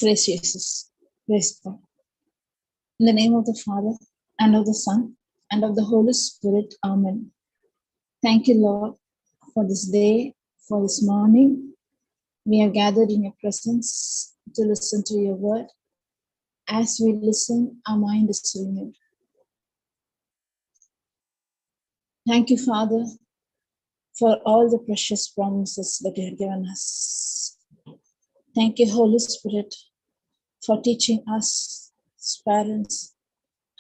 Praise Jesus. Praise God. In the name of the Father, and of the Son, and of the Holy Spirit. Amen. Thank you, Lord, for this day, for this morning. We are gathered in your presence to listen to your word. As we listen, our mind is renewed. Thank you, Father, for all the precious promises that you have given us. Thank you, Holy Spirit, for teaching us as parents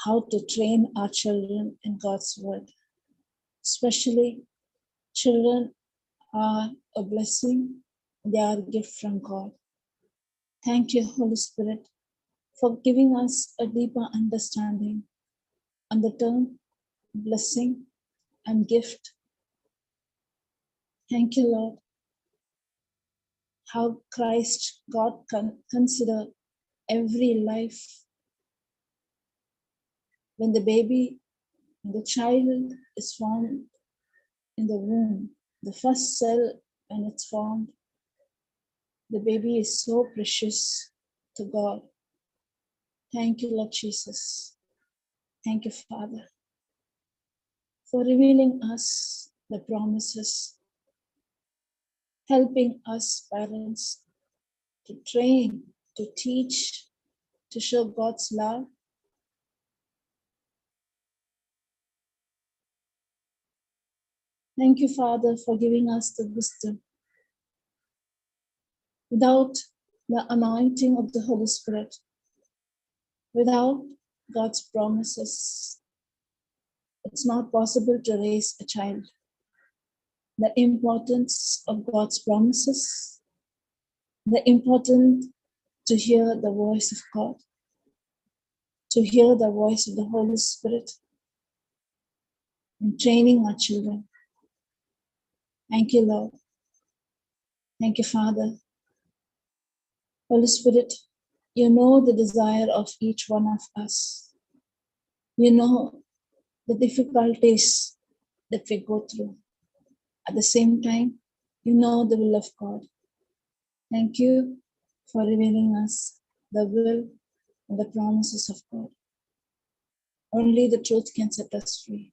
how to train our children in God's word. Especially, children are a blessing, they are a gift from God. Thank you, Holy Spirit, for giving us a deeper understanding on the term blessing and gift. Thank you, Lord, how Christ, God, can consider every life. When the child is formed in the womb, the first cell, when it's formed, the baby is so precious to God. Thank you, Lord Jesus. Thank you, Father, for revealing us the promises, helping us parents to train, to teach, to show God's love. Thank you, Father, for giving us the wisdom. Without the anointing of the Holy Spirit, without God's promises, it's not possible to raise a child. The importance of God's promises, the importance to hear the voice of God, to hear the voice of the Holy Spirit in training our children. Thank you, Lord. Thank you, Father. Holy Spirit, you know the desire of each one of us. You know the difficulties that we go through. At the same time, you know the will of God. Thank you for revealing us the will and the promises of God. Only the truth can set us free.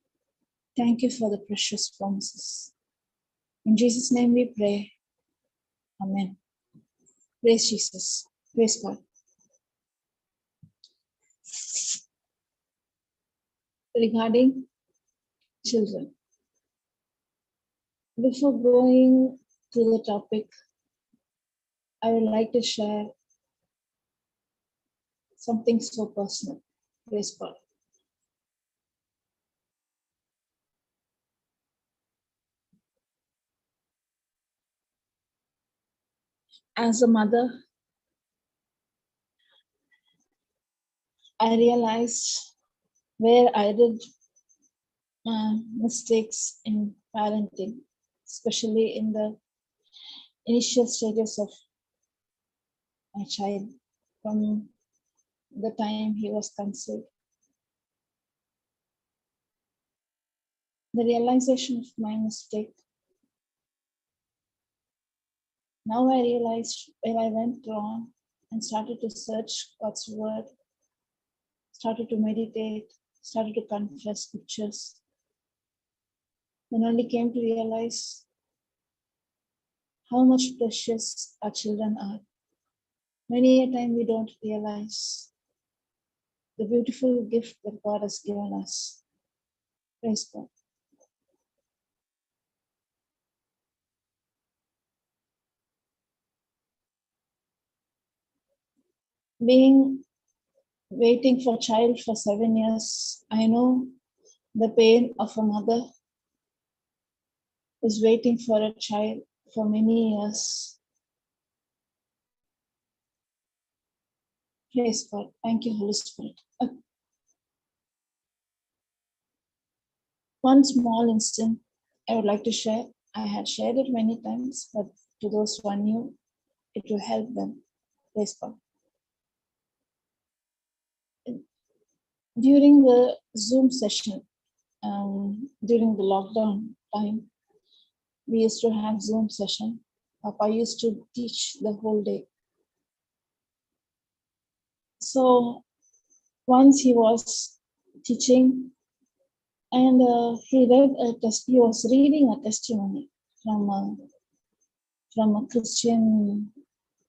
Thank you for the precious promises. In Jesus' name we pray. Amen. Praise Jesus. Praise God. Regarding children, before going to the topic, I would like to share something so personal. Praise God. As a mother, I realized where I did mistakes in parenting, especially in the initial stages of my child, from the time he was conceived. The realization of my mistake. Now I realized where I went wrong and started to search God's word, started to meditate, started to confess scriptures. Then only came to realize how much precious our children are. Many a time we don't realize the beautiful gift that God has given us. Praise God. Waiting for a child for 7 years, I know the pain of a mother is waiting for a child for many years. Praise God. Thank you, Holy Spirit. One small instance I would like to share. I had shared it many times, but to those who are new, it will help them. Praise God. During the Zoom session, during the lockdown time, we used to have Zoom session. Papa used to teach the whole day. So once he was teaching, and he was reading a testimony from a Christian,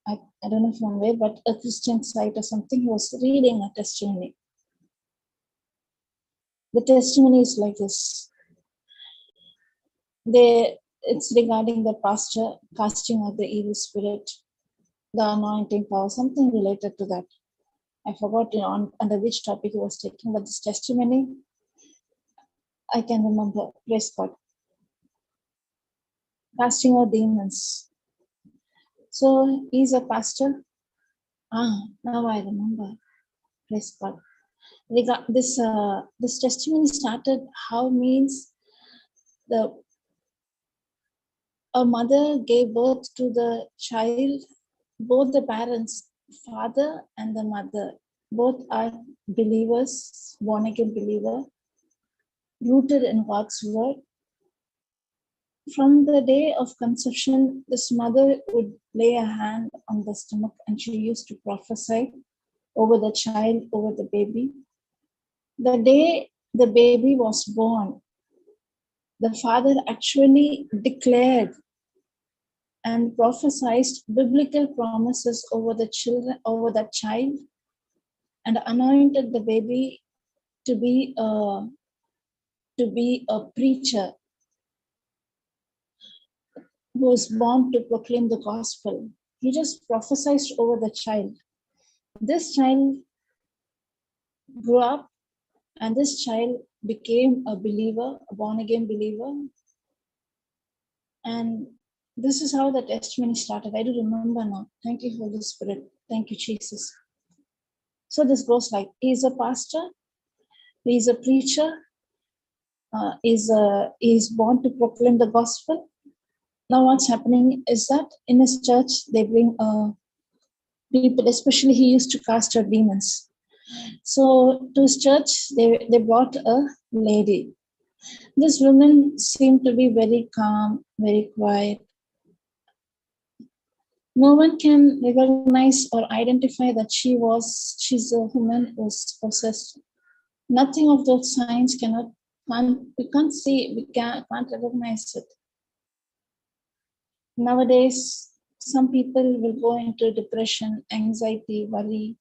I don't know from where, but a Christian site or something. He was reading a testimony. The testimony is like this. It's regarding the pastor casting of the evil spirit, the anointing power, something related to that. I forgot under which topic he was taking, but this testimony I can remember. Praise God. Casting out demons. So he's a pastor. Now I remember. Praise God. This testimony started how means a mother gave birth to the child. Both the parents, father and the mother, both are believers, born again believer, rooted in God's word. From the day of conception, this mother would lay a hand on the stomach and she used to prophesy over the child, over the baby. The day the baby was born, the father actually declared and prophesied biblical promises over the children, over the child, and anointed the baby to be a preacher who was born to proclaim the gospel. He just prophesied over the child. This child grew up, and this child became a believer, a born-again believer. And this is how the testimony started. I do remember now. Thank you, Holy Spirit. Thank you, Jesus. So this goes like, he's a pastor, he's a preacher, he's born to proclaim the gospel. Now what's happening is that in his church, they bring people, especially he used to cast out demons. So to his church, they brought a lady. This woman seemed to be very calm, very quiet. No one can recognize or identify that she's a woman who's possessed. Nothing of those signs we can't see, we can't recognize it. Nowadays, some people will go into depression, anxiety, worry,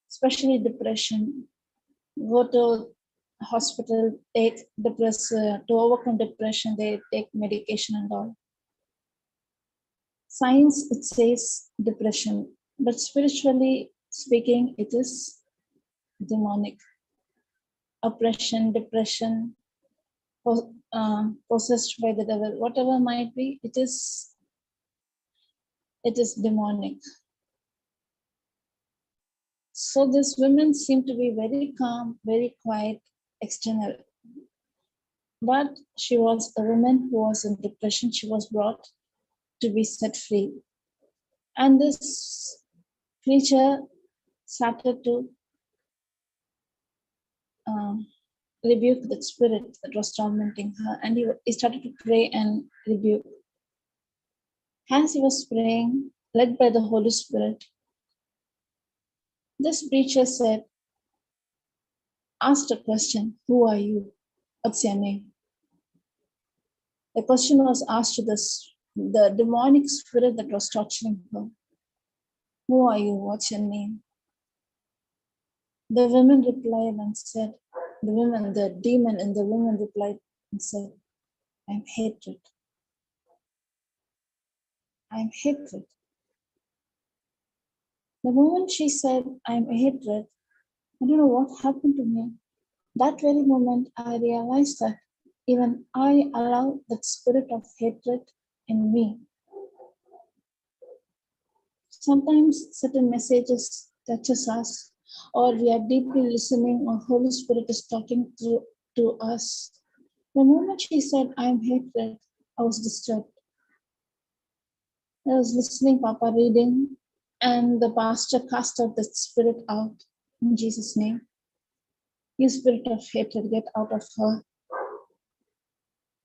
especially depression, go to hospital, to overcome depression, they take medication and all. Science, it says depression, but spiritually speaking, it is demonic. Oppression, depression, possessed by the devil, whatever might be, it is demonic. So this women seem to be very calm, very quiet, external. But she was a woman who was in depression. She was brought to be set free. And this preacher started to rebuke that spirit that was tormenting her. And he started to pray and rebuke. As he was praying, led by the Holy Spirit, this preacher asked a question, who are you? What's your name? The question was asked to the demonic spirit that was torturing her. Who are you? What's your name? The woman replied and said, the demon in the woman replied and said, I'm hatred. I'm hatred. The moment she said, I'm hatred, I don't know what happened to me. That very moment, I realized that even I allow that spirit of hatred in me. Sometimes certain messages touches us, or we are deeply listening, or Holy Spirit is talking to us. The moment she said, I'm hatred, I was disturbed. I was listening, Papa reading, and the pastor cast out the spirit out in Jesus' name. You spirit of hatred, get out of her.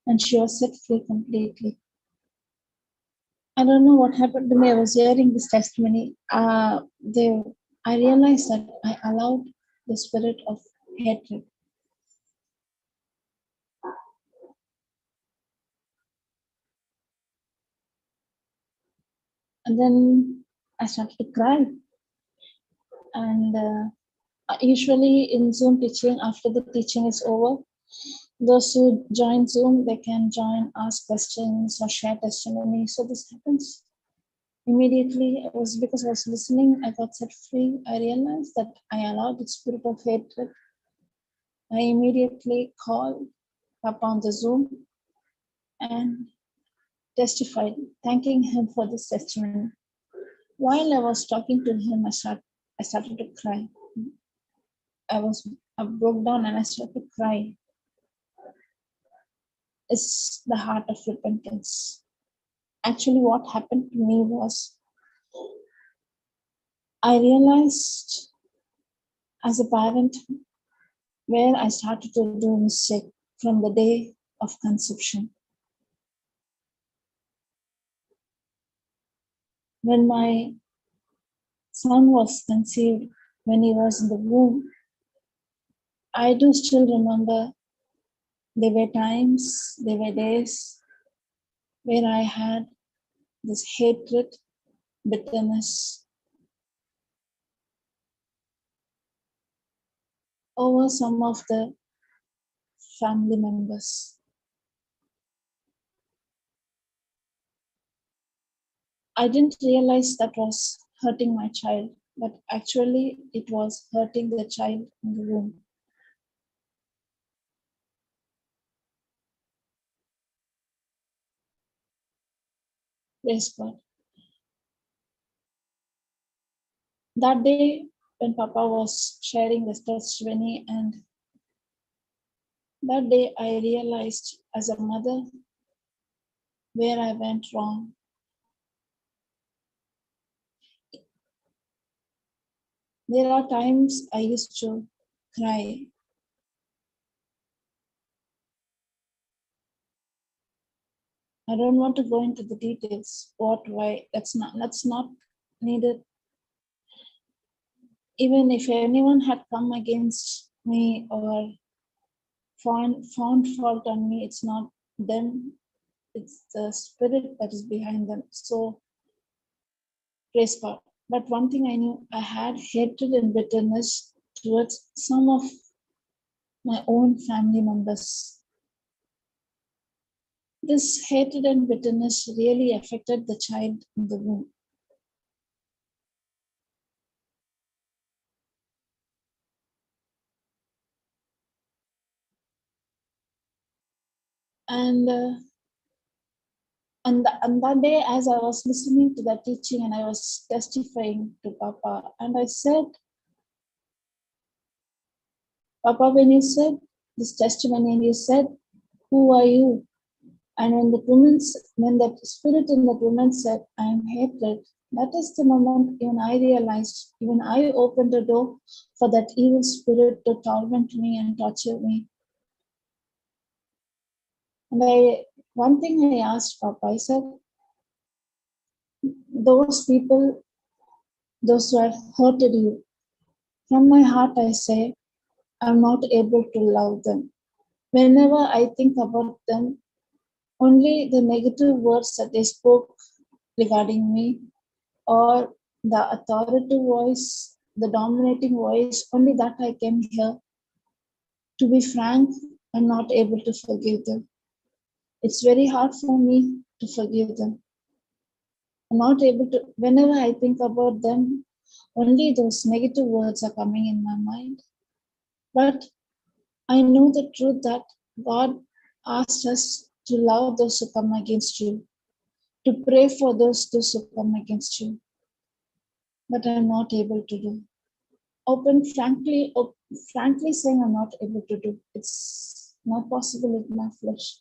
And she was set free completely. I don't know what happened to me. I was hearing this testimony. I I realized that I allowed the spirit of hatred. And then I started to cry. And usually in Zoom teaching, after the teaching is over, those who join Zoom, they can join, ask questions or share testimony. So this happens immediately. It was because I was listening, I got set free. I realized that I allowed the spirit of hatred. I immediately called up on the Zoom and testified, thanking him for this testimony. While I was talking to him, I started to cry. I broke down and I started to cry. It's the heart of repentance. Actually, what happened to me was I realized as a parent where I started to do mistake from the day of conception. When my son was conceived, when he was in the womb, I do still remember there were times, there were days where I had this hatred, bitterness over some of the family members. I didn't realize that was hurting my child, but actually it was hurting the child in the womb. Praise God. That day when Papa was sharing this testimony, and that day I realized as a mother where I went wrong. There are times I used to cry. I don't want to go into the details. What, why? That's not needed. Even if anyone had come against me or found fault on me, it's not them. It's the spirit that is behind them. So praise God. But one thing I knew, I had hatred and bitterness towards some of my own family members. This hatred and bitterness really affected the child in the womb. And on that day, as I was listening to that teaching and I was testifying to Papa, and I said, Papa, when you said this testimony and you said, who are you? And when that spirit in that woman said, I am hatred, that is the moment even I realized, even I opened the door for that evil spirit to torment me and torture me. And one thing I asked Papa, I said, those people, those who have hurted you, from my heart I say, I'm not able to love them. Whenever I think about them, only the negative words that they spoke regarding me or the authoritative voice, the dominating voice, only that I can hear. To be frank, I'm not able to forgive them. It's very hard for me to forgive them. I'm not able to, whenever I think about them, only those negative words are coming in my mind. But I know the truth that God asked us to love those who come against you, to pray for those who come against you. But I'm not able to do. Frankly saying I'm not able to do. It's not possible in my flesh.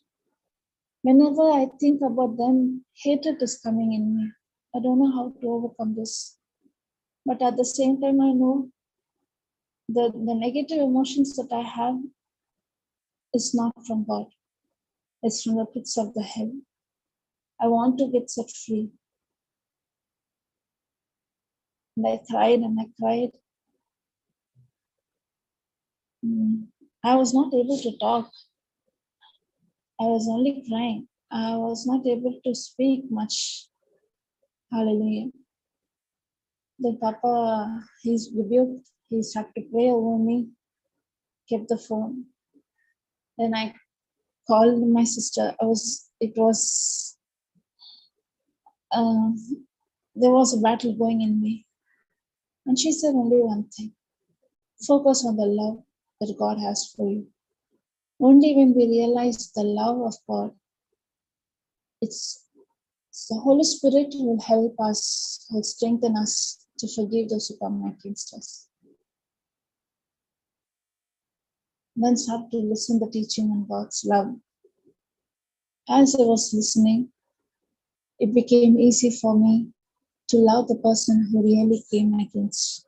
Whenever I think about them, hatred is coming in me. I don't know how to overcome this. But at the same time, I know the negative emotions that I have is not from God. It's from the pits of the hell. I want to get set free. And I cried and I cried. I was not able to talk. I was only crying. I was not able to speak much. Hallelujah. Then Papa, he's rebuked. He started to pray over me, kept the phone. Then I called my sister. Uh, there was a battle going in me. And she said only one thing: focus on the love that God has for you. Only when we realize the love of God, it's the Holy Spirit will help us, will strengthen us to forgive those who come against us. Then start to listen to the teaching on God's love. As I was listening, it became easy for me to love the person who really came against.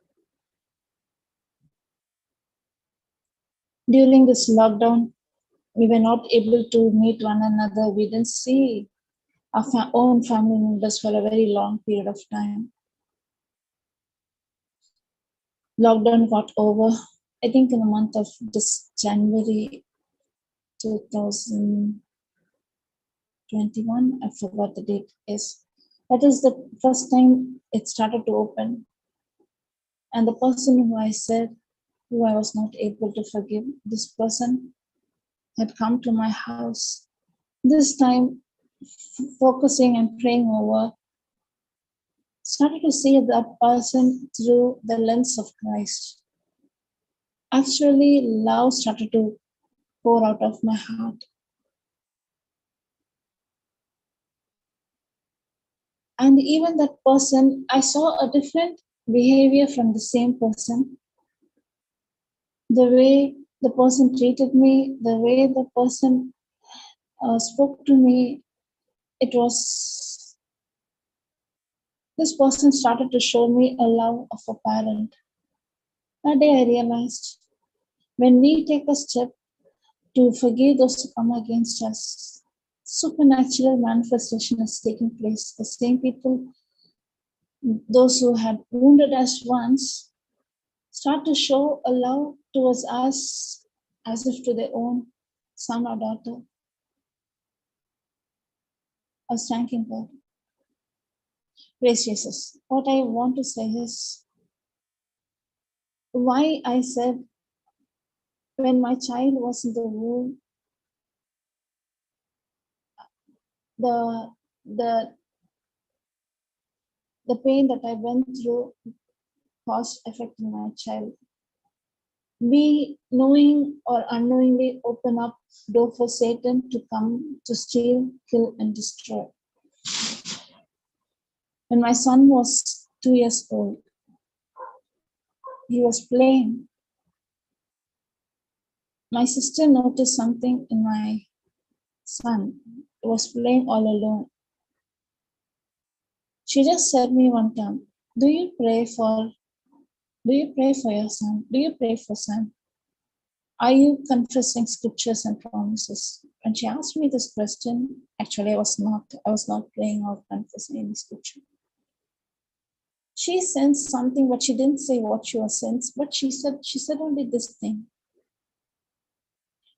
During this lockdown, we were not able to meet one another. We didn't see our own family members for a very long period of time. Lockdown got over, I think, in the month of this January 2021. I forgot the date is. That is the first time it started to open. And the person who I said, who I was not able to forgive, this person had come to my house. This time, focusing and praying over, started to see that person through the lens of Christ. Actually, love started to pour out of my heart. And even that person, I saw a different behavior from the same person. The way the person treated me, the way the person spoke to me, this person started to show me a love of a parent. That day I realized, when we take a step to forgive those who come against us, supernatural manifestation is taking place. The same people, those who had wounded us once, start to show a love towards us as if to their own son or daughter. I was thanking God. Praise Jesus. What I want to say is, why I said when my child was in the womb, the the the pain that I went through caused effect in my child. We, knowing or unknowingly, open up door for Satan to come to steal, kill, and destroy. When my son was 2 years old, he was playing. My sister noticed something in my son. He was playing all alone. She just said me one time, do you pray for your son? Do you pray for son? Are you confessing scriptures and promises? And she asked me this question. Actually, I was not praying or confessing any scripture. She sensed something, but she didn't say what she was sensed, but she said only this thing.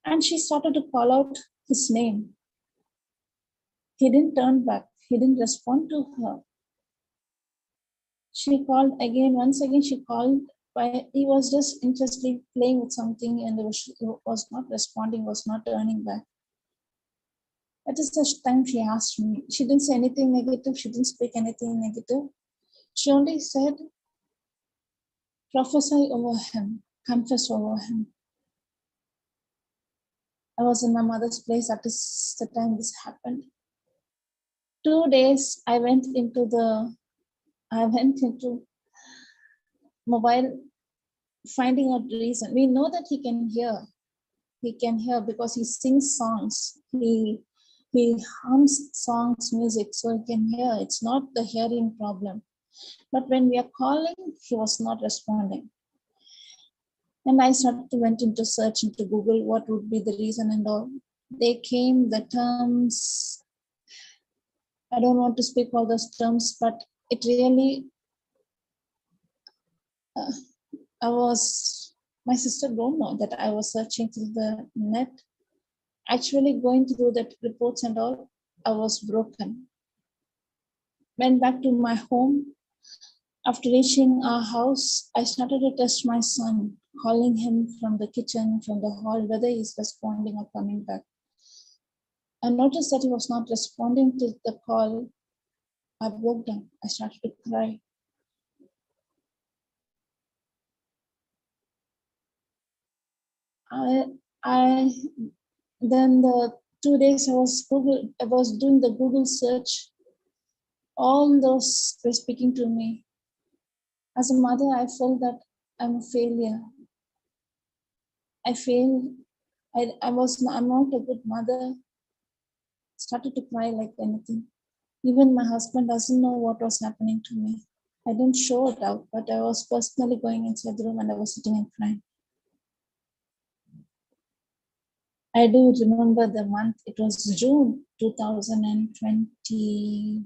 And she started to call out his name. He didn't turn back. He didn't respond to her. She called again. Once again, she called. He was just interested playing with something, and he was not responding, was not turning back. At such time, she asked me. She didn't say anything negative. She didn't speak anything negative. She only said, prophesy over him, confess over him. I was in my mother's place. That is the time this happened. 2 days, I went into mobile, finding out the reason. We know that he can hear. He can hear because he sings songs. He hums songs, music, so he can hear. It's not the hearing problem. But when we are calling, he was not responding. And I went into search into Google, what would be the reason and all. They came, the terms. I don't want to speak all those terms, but it really uh, my sister don't know that I was searching through the net, actually going through the reports and all. I was broken. Went back to my home. After reaching our house, I started to test my son, calling him from the kitchen, from the hall, whether he's responding or coming back. I noticed that he was not responding to the call. I broke down. I started to cry. I, I then the 2 days I was doing the Google search. All those were speaking to me. As a mother, I felt that I'm a failure. I failed. I'm not a good mother. Started to cry like anything. Even my husband doesn't know what was happening to me. I didn't show it out, but I was personally going inside the room and I was sitting and crying. I do remember the month. It was June 2020,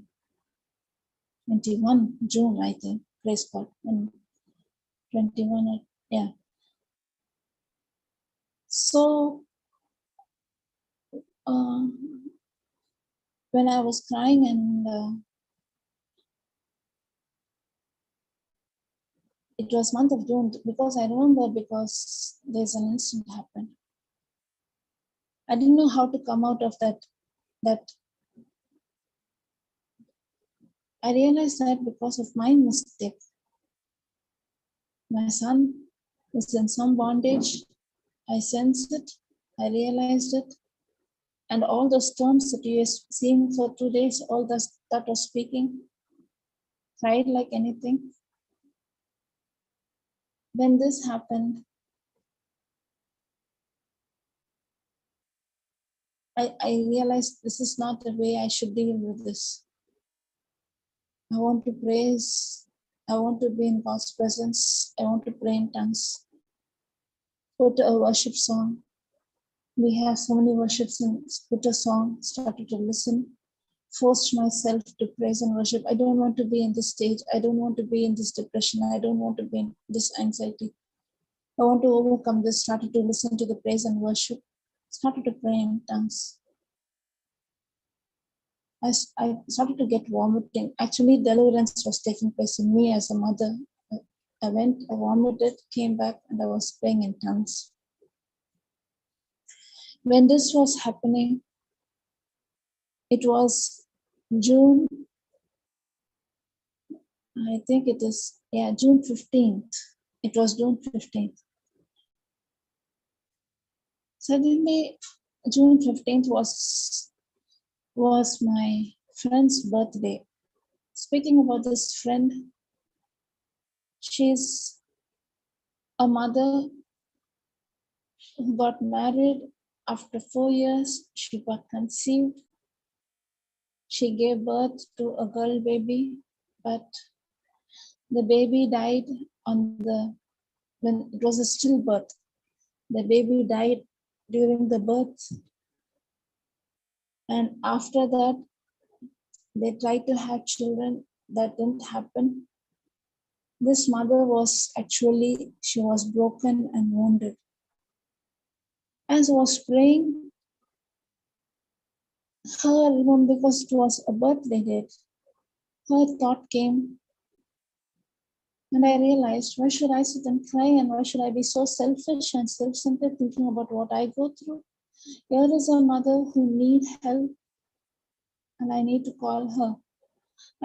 21, June, I think. Praise God. And 21, yeah. So when I was crying and it was month of June, because I remember, because there's an incident happened. I didn't know how to come out of that I realized that because of my mistake, my son is in some bondage. I sensed it, I realized it, and all those terms that you are seeing for 2 days, all that was speaking, cried like anything. When this happened, I realized this is not the way I should deal with this. I want to praise, I want to be in God's presence, I want to pray in tongues. Put a worship song. We have so many worships and put a song, started to listen, forced myself to praise and worship. I don't want to be in this stage. I don't want to be in this depression. I don't want to be in this anxiety. I want to overcome this. Started to listen to the praise and worship. Started to pray in tongues. I started to get vomiting. Actually, deliverance was taking place in me as a mother. I went, I vomited, came back, and I was praying in tongues. When this was happening, it was June, I think it is, June 15th. It was June 15th. Suddenly, June 15th was my friend's birthday. Speaking about this friend, she's a mother who got married. After 4 years, she got conceived. She gave birth to a girl baby, but the baby died when it was a stillbirth. The baby died during the birth, and after that, they tried to have children. That didn't happen. This mother she was broken and wounded. As I was praying, because it was a birthday date, her thought came, and I realized, why should I sit and cry, and why should I be so selfish and self-centered, thinking about what I go through? Here is a mother who needs help, and I need to call her.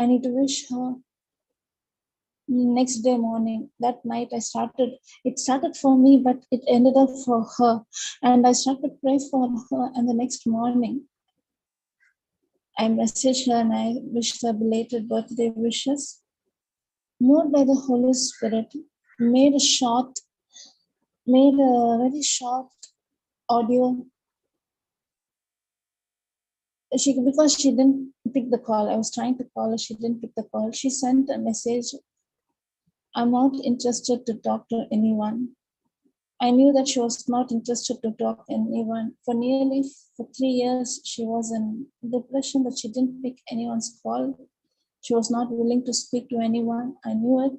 I need to wish her. Next day morning, that night, it started for me, but it ended up for her. And I started to pray for her, and the next morning, I messaged her and I wished her belated birthday wishes. Moved by the Holy Spirit, made a very short audio. Because she didn't pick the call, I was trying to call her, she didn't pick the call. She sent a message, I'm not interested to talk to anyone. I knew that she was not interested to talk to anyone. For 3 years, she was in depression, that she didn't pick anyone's call. She was not willing to speak to anyone. I knew it.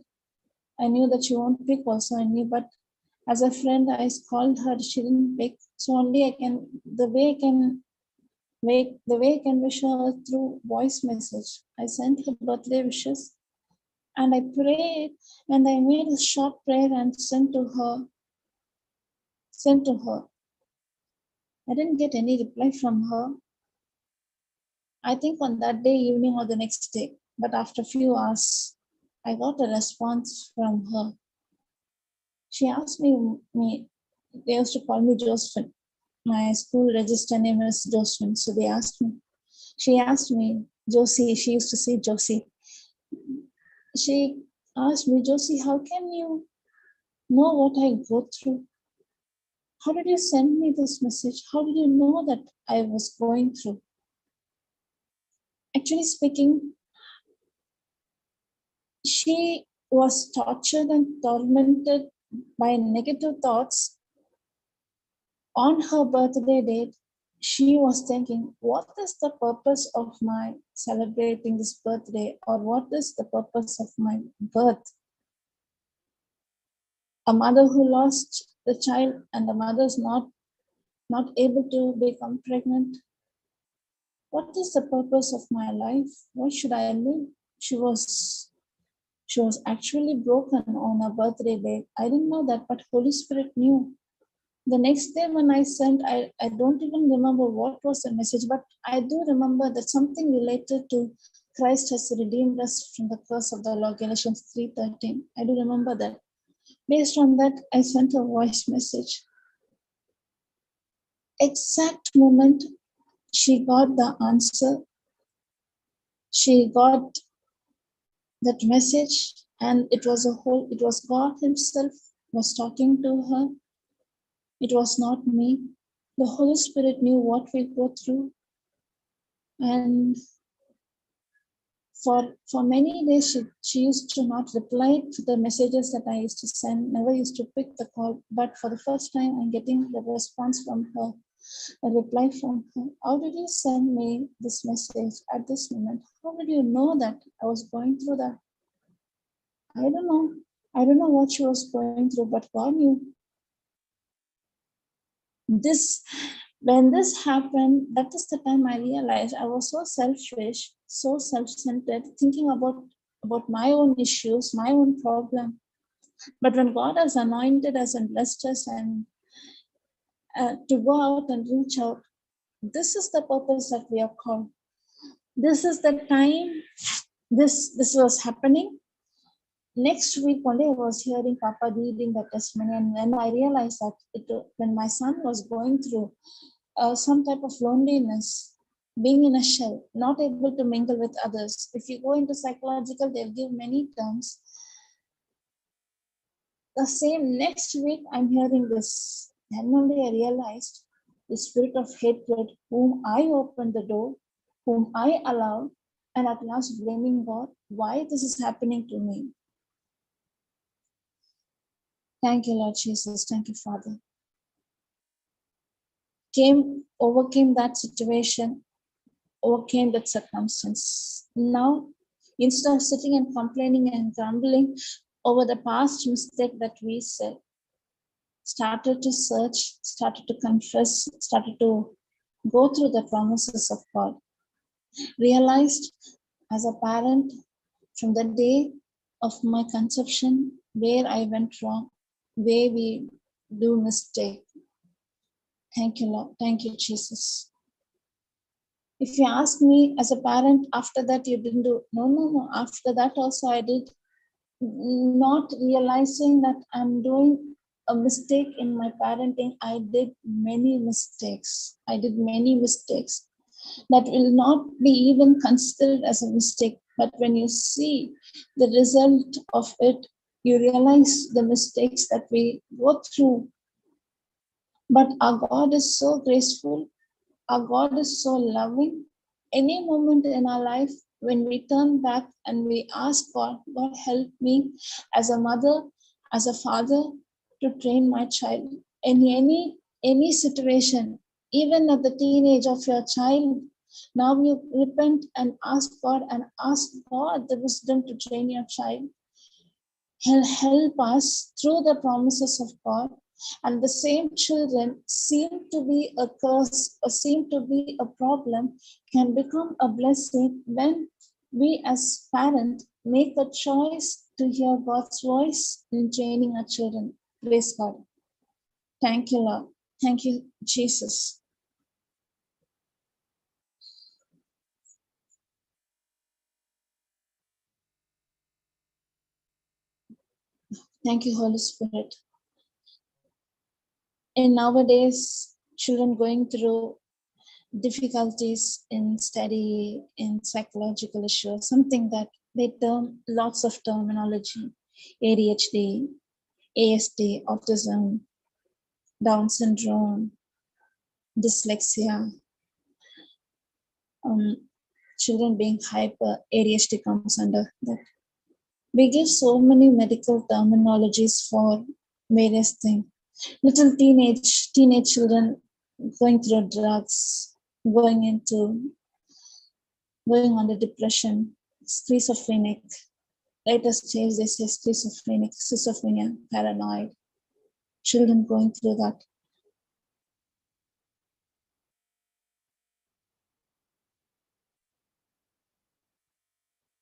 I knew that she won't pick also, I knew, but as a friend, I called her, she didn't pick. So only the way I can wish her through voice message. I sent her birthday wishes and I prayed and I made a short prayer and sent to her. I didn't get any reply from her. I think on that day evening or the next day, but after a few hours, I got a response from her. She asked me, they used to call me Josephine. My school register name is Josephine. So she asked me, Josie, she used to say Josie. She asked me, Josie, how can you know what I go through? How did you send me this message? How did you know that I was going through? Actually speaking, she was tortured and tormented by negative thoughts. On her birthday date, she was thinking, what is the purpose of my celebrating this birthday, or what is the purpose of my birth? A mother who lost the child and the mother is not able to become pregnant. What is the purpose of my life? Why should I live? She was actually broken on her birthday day. I didn't know that, but Holy Spirit knew. The next day when I sent, I don't even remember what was the message, but I do remember that something related to Christ has redeemed us from the curse of the law, Galatians 3:13. I do remember that. Based on that, I sent a voice message. Exact moment she got the answer, she got that message, and it was God himself was talking to her. It was not me. The Holy Spirit knew what we go through. And for many days, she used to not reply to the messages that I used to send, never used to pick the call. But for the first time, I'm getting the response from her, a reply from her. How did you send me this message at this moment? How did you know that I was going through that? I don't know. I don't know what she was going through, but God knew. When this happened, that is the time I realized I was so selfish, so self-centered, thinking about my own issues, my own problem. But when God has anointed us and blessed us and to go out and reach out, this is the purpose that we are called. This is the time this was happening. Next week only I was hearing Papa reading the testimony, and then I realized that when my son was going through some type of loneliness, being in a shell, not able to mingle with others. If you go into psychological, they'll give many terms. The same next week, I'm hearing this. Then only I realized the spirit of hatred, whom I opened the door, whom I allowed, and at last blaming God, why this is happening to me. Thank you, Lord Jesus. Thank you, Father. Overcame that situation, overcame that circumstance. Now, instead of sitting and complaining and grumbling over the past mistake that we said, started to search, started to confess, started to go through the promises of God. Realized as a parent from the day of my conception where I went wrong, where we do mistake. Thank you, Lord. Thank you, Jesus. If you ask me as a parent, after that you didn't do, no. After that also I did, not realizing that I'm doing a mistake in my parenting. I did many mistakes. that will not be even considered as a mistake. But when you see the result of it, you realize the mistakes that we go through. But our God is so graceful. Our God is so loving. Any moment in our life when we turn back and we ask God, God help me as a mother, as a father to train my child. In any situation, even at the teenage of your child, now you repent and ask God the wisdom to train your child. He'll help us through the promises of God. And the same children seem to be a curse or seem to be a problem can become a blessing when we as parents make a choice to hear God's voice in training our children. Praise God. Thank you, Lord. Thank you, Jesus. Thank you, Holy Spirit. In nowadays, children going through difficulties in study, in psychological issues, something that they term lots of terminology, ADHD, ASD, autism, Down syndrome, dyslexia, children being hyper, ADHD comes under that. We give so many medical terminologies for various things. Little teenage children going through drugs, going under depression, schizophrenic. Latest stage they say schizophrenia, paranoid. Children going through that.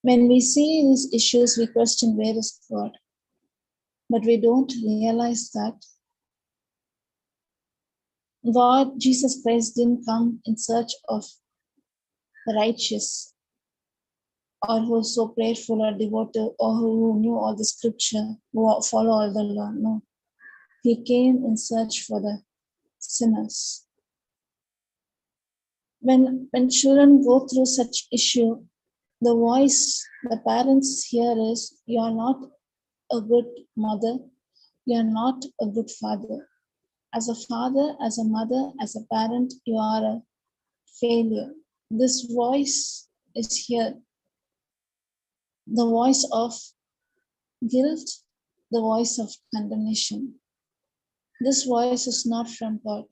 When we see these issues, we question where is God. But we don't realize that God, Jesus Christ, didn't come in search of the righteous or who is so prayerful or devoted or who knew all the scripture, who follow all the law. No. He came in search for the sinners. When children go through such issue, the voice the parents hear is, you are not a good mother, you are not a good father. As a father, as a mother, as a parent, you are a failure. This voice is here. The voice of guilt, the voice of condemnation. This voice is not from God.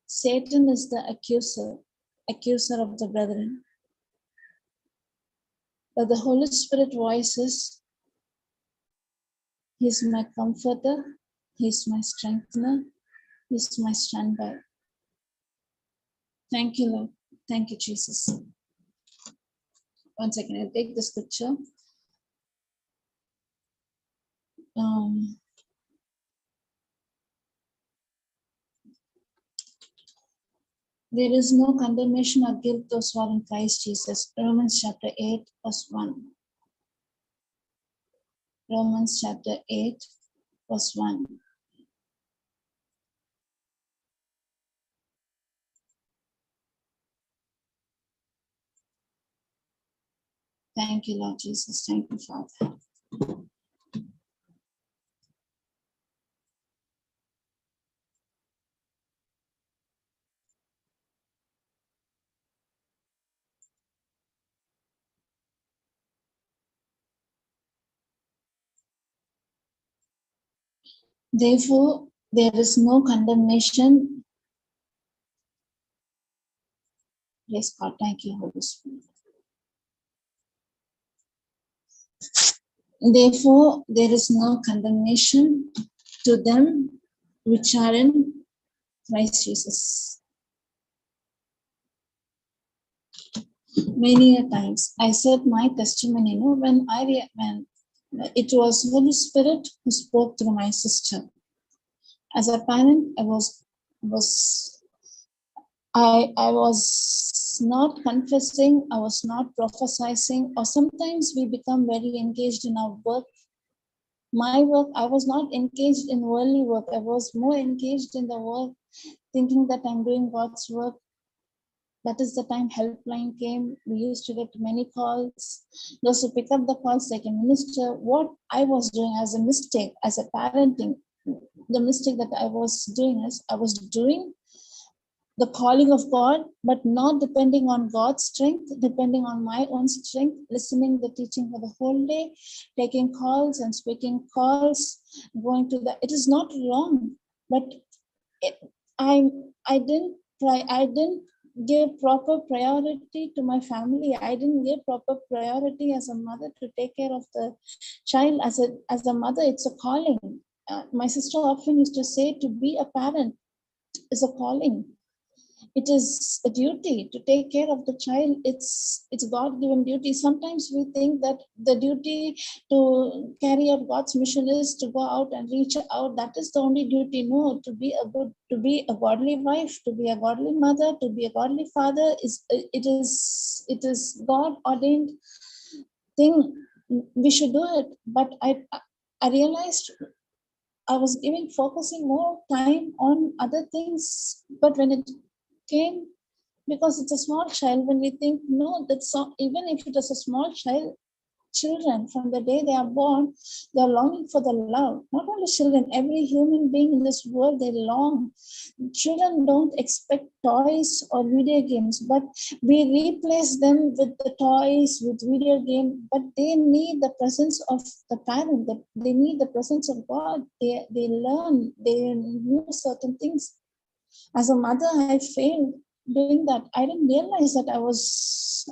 Satan is the accuser of the brethren. But the Holy Spirit voice is, He is my comforter, He is my strengthener, He is my standby. Thank you, Lord. Thank you, Jesus. 1 second, I'll take the scripture. There is no condemnation or guilt those who are in Christ Jesus. Romans chapter 8, verse 1. Romans chapter 8, verse 1. Thank you, Lord Jesus. Thank you, Father. Therefore, there is no condemnation. Praise God. Thank you, Holy Spirit. Therefore, there is no condemnation to them which are in Christ Jesus. Many a times I said my testimony, when it was Holy Spirit who spoke through my sister. As a parent, I was not confessing, I was not prophesying, or sometimes we become very engaged in our work. My work, I was not engaged in worldly work. I was more engaged in the work, thinking that I'm doing God's work. That is the time helpline came. We used to get many calls. Those who pick up the calls like a minister, what I was doing as a mistake, as a parenting, the mistake that I was doing is I was doing the calling of God, but not depending on God's strength, depending on my own strength, listening the teaching for the whole day, taking calls and speaking calls, going to the, it is not wrong, but I didn't give proper priority to my family. I didn't give proper priority as a mother to take care of the child. As a mother, it's a calling. My sister often used to say, to be a parent is a calling. It is a duty to take care of the child. It's God-given duty. Sometimes we think that the duty to carry out God's mission is to go out and reach out. That is the only duty. No, to be a godly wife, to be a godly mother, to be a godly father it is God ordained thing. We should do it. But I realized I was focusing more time on other things. But when it came, because it's a small child, when we think, no, that's so, even if it is a small child, children from the day they are born, they are longing for the love. Not only children, every human being in this world, they long. Children don't expect toys or video games, but we replace them with the toys, with video game. But they need the presence of the parent. They need the presence of God. They learn. They know certain things. As a mother, I failed doing that. I didn't realize that I was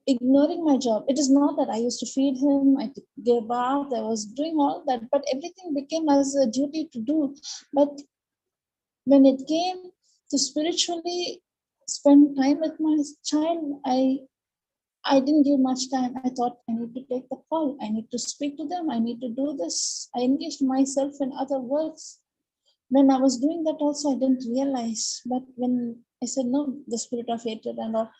ignoring my job. It is not that I used to feed him, I gave bath, I was doing all that, but everything became as a duty to do. But when it came to spiritually spend time with my child, I didn't give much time. I thought I need to take the call. I need to speak to them. I need to do this. I engaged myself in other works. When I was doing that also, I didn't realize. But when I said, no, the spirit of hatred and all,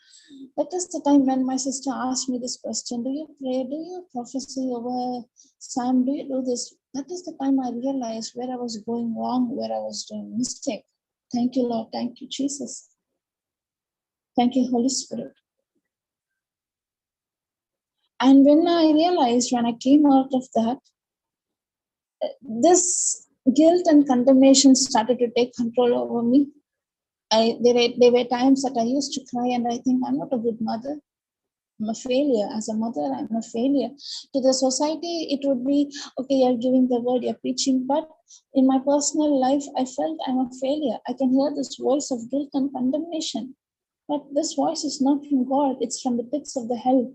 that is the time when my sister asked me this question, do you pray? Do you prophesy over Sam? Do you do this? That is the time I realized where I was going wrong, where I was doing mistake. Thank you, Lord. Thank you, Jesus. Thank you, Holy Spirit. And when I realized, when I came out of that, this guilt and condemnation started to take control over me. There were times that I used to cry and I think, I'm not a good mother. I'm a failure. As a mother, I'm a failure. To the society, it would be, okay, you're giving the word, you're preaching. But in my personal life, I felt I'm a failure. I can hear this voice of guilt and condemnation. But this voice is not from God. It's from the pits of the hell.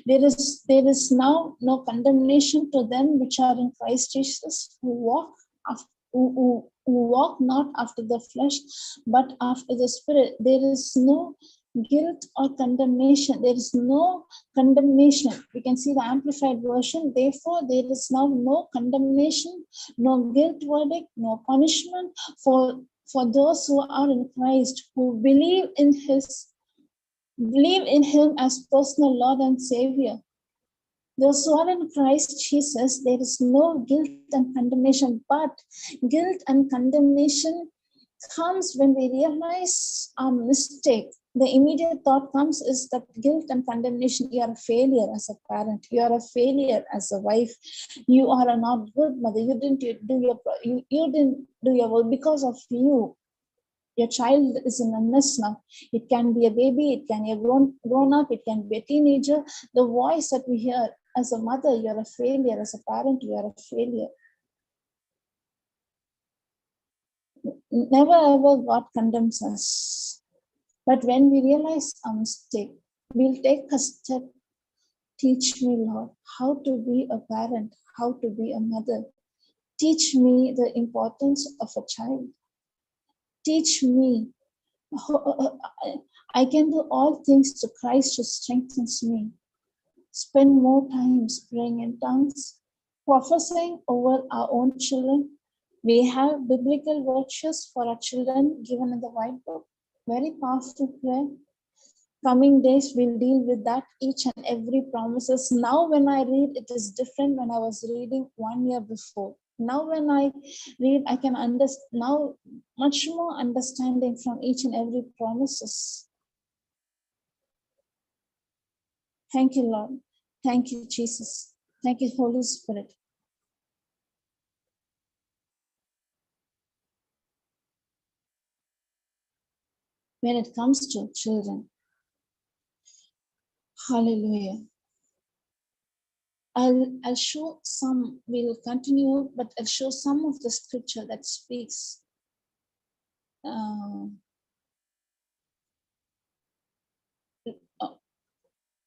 There is now no condemnation to them which are in Christ Jesus, who walk not after the flesh, but after the Spirit. There is no guilt or condemnation. There is no condemnation. We can see the amplified version. Therefore, there is now no condemnation, no guilt verdict, no punishment for those who are in Christ, who believe in Him as personal Lord and Savior. Those who are in Christ Jesus, there is no guilt and condemnation, but guilt and condemnation comes when we realize our mistake. The immediate thought comes is that guilt and condemnation. You are a failure as a parent. You are a failure as a wife. You are a not good mother. You didn't do your work because of you. Your child is in a mess now. It can be a baby, it can be a grown up, it can be a teenager. The voice that we hear as a mother, you're a failure. As a parent, you are a failure. Never ever God condemns us. But when we realize our mistake, we'll take a step. Teach me, Lord, how to be a parent, how to be a mother. Teach me the importance of a child. Teach me. I can do all things to Christ who strengthens me. Spend more time praying in tongues, prophesying over our own children. We have biblical virtues for our children given in the White Book. Very powerful prayer. Coming days we'll deal with that, each and every promises. Now when I read, it is different when I was reading 1 year before. Now when I read, I can understand now much more understanding from each and every promises. Thank you, Lord. Thank you, Jesus. Thank you, Holy Spirit. When it comes to children, hallelujah. I'll show some, we'll continue, but I'll show some of the scripture that speaks.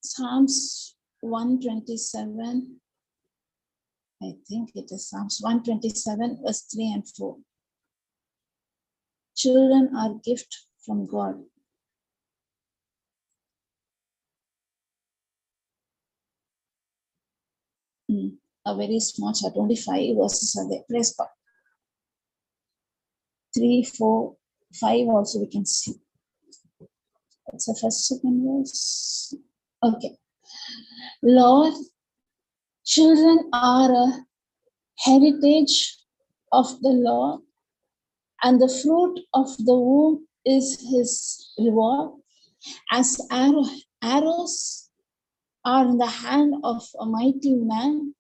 Psalms 127, I think it is Psalms 127, verse 3 and 4. Children are gift from God. A very small chart, only 5 verses are there. Praise God. 3, 4, 5 also we can see. It's the first, second verse. Okay. Lord, children are a heritage of the Lord, and the fruit of the womb is his reward. As arrows are in the hand of a mighty man,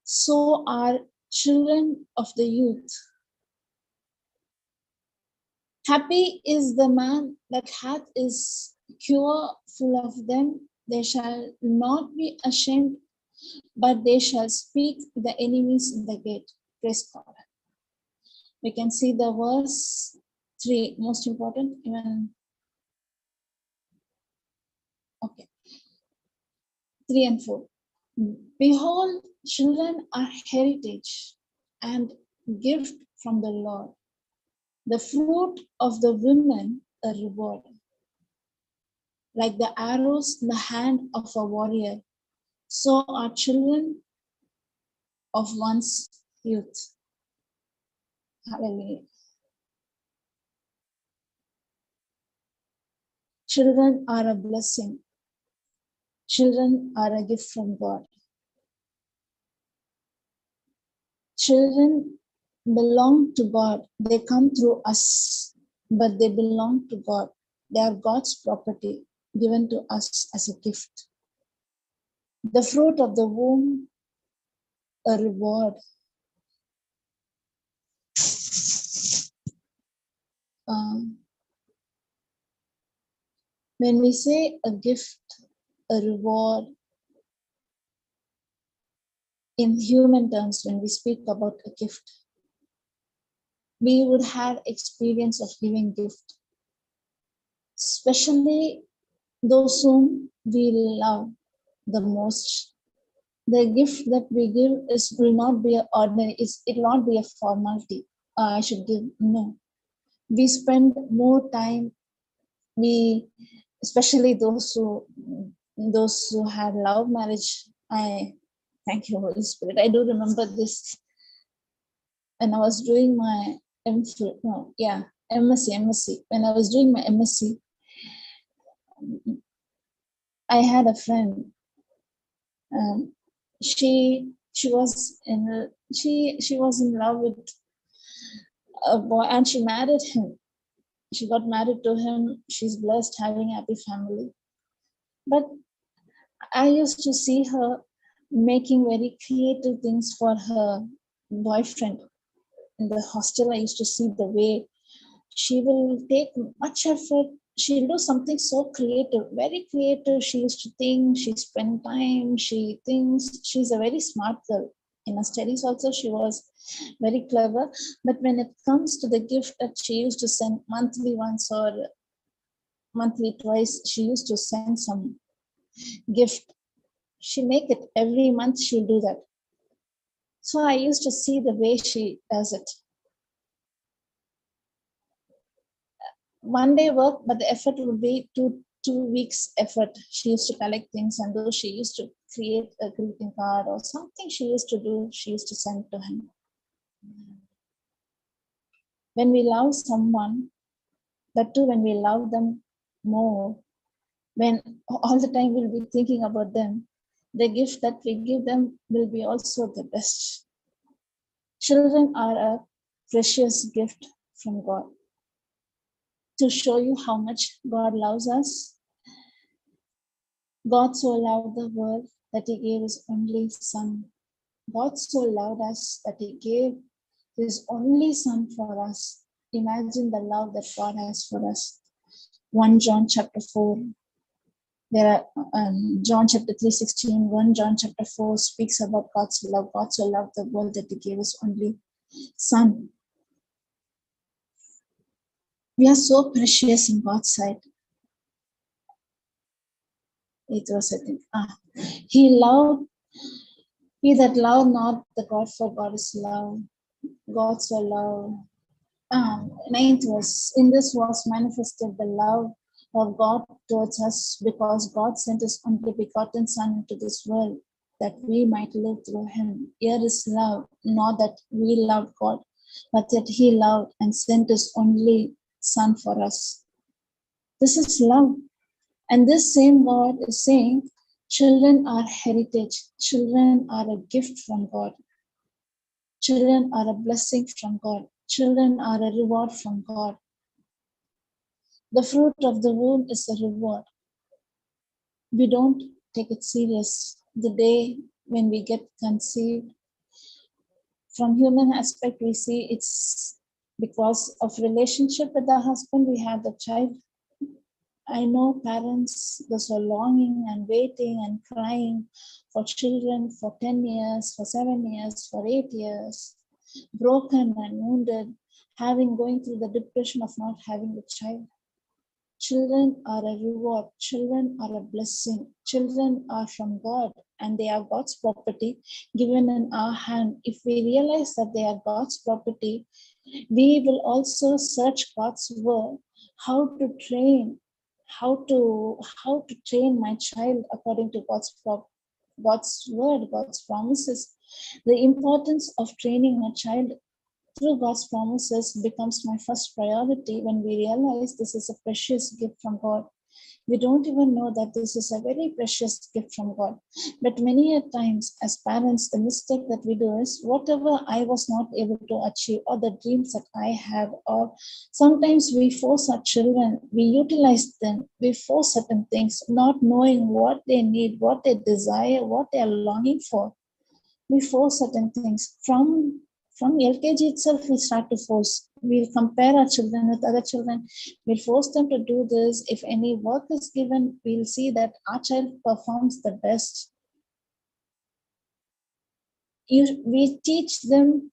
so are children of the youth. Happy is the man that hath his cure full of them. They shall not be ashamed, but they shall speak the enemies in the gate. Praise God. We can see the verse 3, most important, even. Okay. 3 and 4. Behold, children are heritage and gift from the Lord. The fruit of the women a reward. Like the arrows in the hand of a warrior, so are children of one's youth. Hallelujah. Children are a blessing. Children are a gift from God. Children belong to God. They come through us, but they belong to God. They are God's property given to us as a gift. The fruit of the womb, a reward. When we say a gift, a reward, in human terms, when we speak about a gift, we would have experience of giving gift, especially those whom we love the most. The gift that we give will not be ordinary. It will not be a formality. I should give. No, we spend more time. We, especially those who had love marriage. I thank you, Holy Spirit. I do remember this when I was doing my MSc. When I was doing my MSc, I had a friend. She was in love with a boy, and she married him. She got married to him. She's blessed, having a happy family. But I used to see her making very creative things for her boyfriend. In the hostel, I used to see the way she will take much effort. She'll do something so creative, very creative. She used to think, she spent time, she thinks. She's a very smart girl. In her studies also, she was very clever. But when it comes to the gift that she used to send monthly once or monthly twice, she used to send some gift. She make it every month, she'll do that. So I used to see the way she does it. One day work, but the effort would be two weeks effort. She used to collect things, and though she used to create a greeting card or something she used to do, she used to send to him. When we love someone, that too when we love them more, when all the time we'll be thinking about them, the gift that we give them will be also the best. Children are a precious gift from God. To show you how much God loves us, God so loved the world that he gave his only son. God so loved us that he gave his only son for us. Imagine the love that God has for us. 1 John chapter 4. There are John chapter 3:16, 1 John chapter 4 speaks about God's love. God so loved the world that He gave His only Son. We are so precious in God's sight. It was, I think, He that loved not the God, for God is love. God so loved. Ninth verse, in this was manifested the love of God towards us, because God sent His only begotten Son into this world, that we might live through Him. Here is love, not that we loved God, but that He loved and sent His only Son for us. This is love. And this same God is saying, children are heritage, children are a gift from God. Children are a blessing from God. Children are a reward from God. The fruit of the womb is a reward. We don't take it serious. The day when we get conceived, from human aspect, we see it's because of relationship with the husband, we have the child. I know parents, those are longing and waiting and crying for children for 10 years, for 7 years, for 8 years, broken and wounded, going through the depression of not having a child. Children are a reward. Children are a blessing. Children are from God, and they are God's property given in our hand. If we realize that they are God's property, we will also search God's word, how to train my child according to God's word, God's promises. The importance of training a child through God's promises becomes my first priority when we realize this is a precious gift from God. We don't even know that this is a very precious gift from God. But many a times as parents, the mistake that we do is whatever I was not able to achieve, or the dreams that I have, or sometimes we force our children, we utilize them, we force certain things, not knowing what they need, what they desire, what they are longing for. We force certain things. From LKG itself, we start to force. We'll compare our children with other children. We'll force them to do this. If any work is given, we'll see that our child performs the best. We teach them,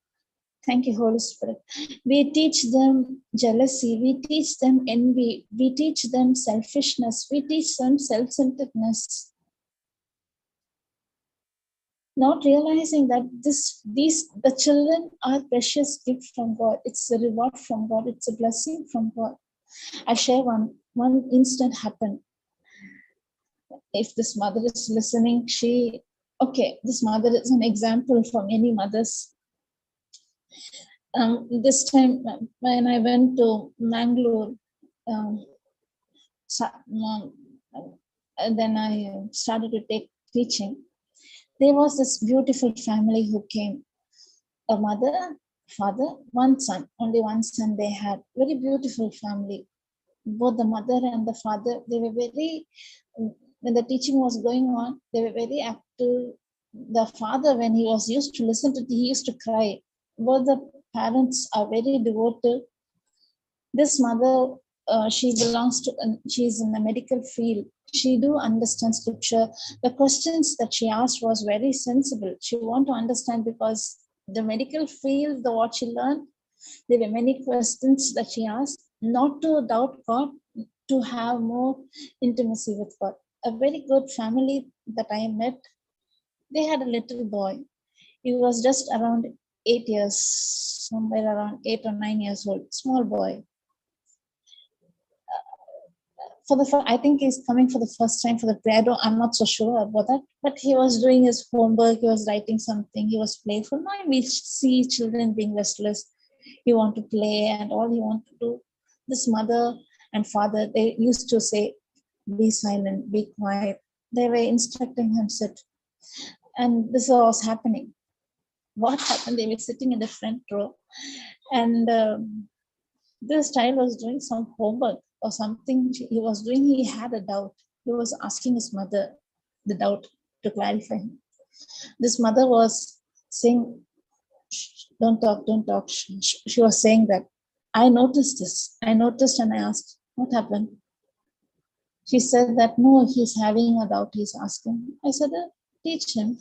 thank you, Holy Spirit. We teach them jealousy. We teach them envy. We teach them selfishness. We teach them self-centeredness. Not realizing that the children are precious gift from God. It's a reward from God. It's a blessing from God. I'll share one incident happened. If this mother is listening, this mother is an example for many mothers. This time when I went to Mangalore, then I started to take teaching. There was this beautiful family who came. A mother, father, one son, only one son they had. Very beautiful family. Both the mother and the father, they were when the teaching was going on, they were very active. The father, when he was used to listen to it, he used to cry. Both the parents are very devoted. This mother, she's in the medical field. She do understand scripture. The questions that she asked was very sensible. She want to understand because the medical field, what she learned, there were many questions that she asked, not to doubt God, to have more intimacy with God. A very good family that I met, they had a little boy. He was just around 8 years, somewhere around 8 or 9 years old, small boy. I think he's coming for the first time for the prayer. I'm not so sure about that, but he was doing his homework. He was writing something. He was playful. Now we see children being restless. He want to play and all he want to do. This mother and father, they used to say, be silent, be quiet. They were instructing him sit. And this was happening. What happened? They were sitting in the front row, and this child was doing some homework or something he was doing. He had a doubt. He was asking his mother the doubt to clarify him. This mother was saying, don't talk, don't talk. She was saying that. I noticed this. I noticed and I asked, what happened? She said that no, he's having a doubt, he's asking. I said, teach him,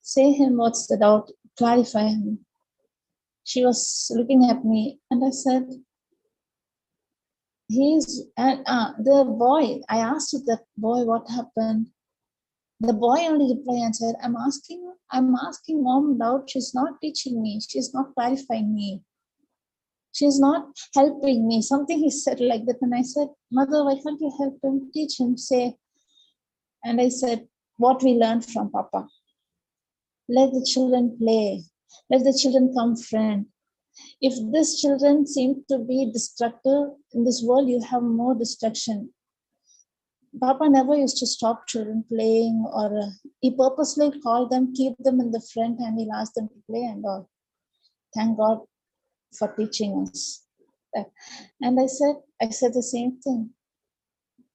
say him what's the doubt, clarify him. She was looking at me and I said, the boy, I asked that boy what happened. The boy only replied and said, I'm asking mom doubt, she's not teaching me, she's not clarifying me. She's not helping me. Something he said like that. And I said, Mother, why can't you help him? Teach him, say. And I said, what we learned from Papa. Let the children play. Let the children come friend. If these children seem to be destructive, in this world you have more destruction. Papa never used to stop children playing, or he purposely called them, keep them in the front, and he'll ask them to play and all. Thank God for teaching us. And I said the same thing.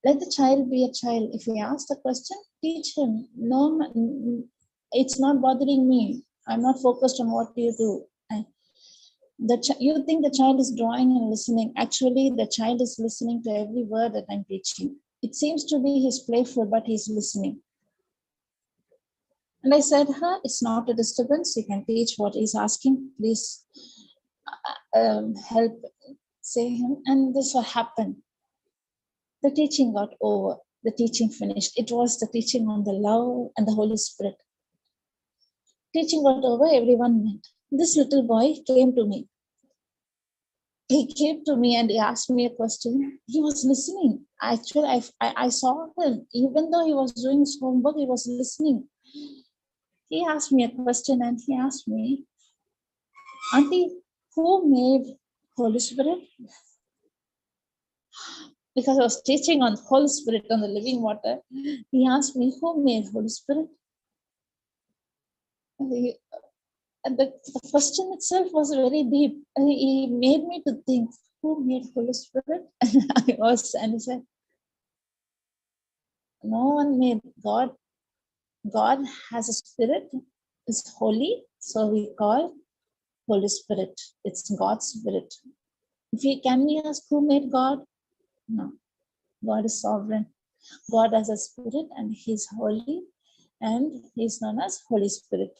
Let the child be a child. If he asks a question, teach him. No, it's not bothering me. I'm not focused on what you do. You think the child is drawing and listening. Actually, the child is listening to every word that I'm teaching. It seems to be he's playful, but he's listening. And I said, it's not a disturbance. You can teach what he's asking. Please help, say him. And this what happened. The teaching got over. The teaching finished. It was the teaching on the love and the Holy Spirit. Teaching got over, everyone went. This little boy came to me. He came to me and he asked me a question. He was listening. Actually, I saw him. Even though he was doing his homework, he was listening. He asked me a question and he asked me, Auntie, who made Holy Spirit? Because I was teaching on Holy Spirit, on the living water. He asked me, who made Holy Spirit? And the question itself was very deep. He made me to think, who made Holy Spirit? And he said, no one made God. God has a spirit, is holy, so we call Holy Spirit. It's God's spirit. Can we ask who made God? No. God is sovereign. God has a spirit and he's holy and he's known as Holy Spirit.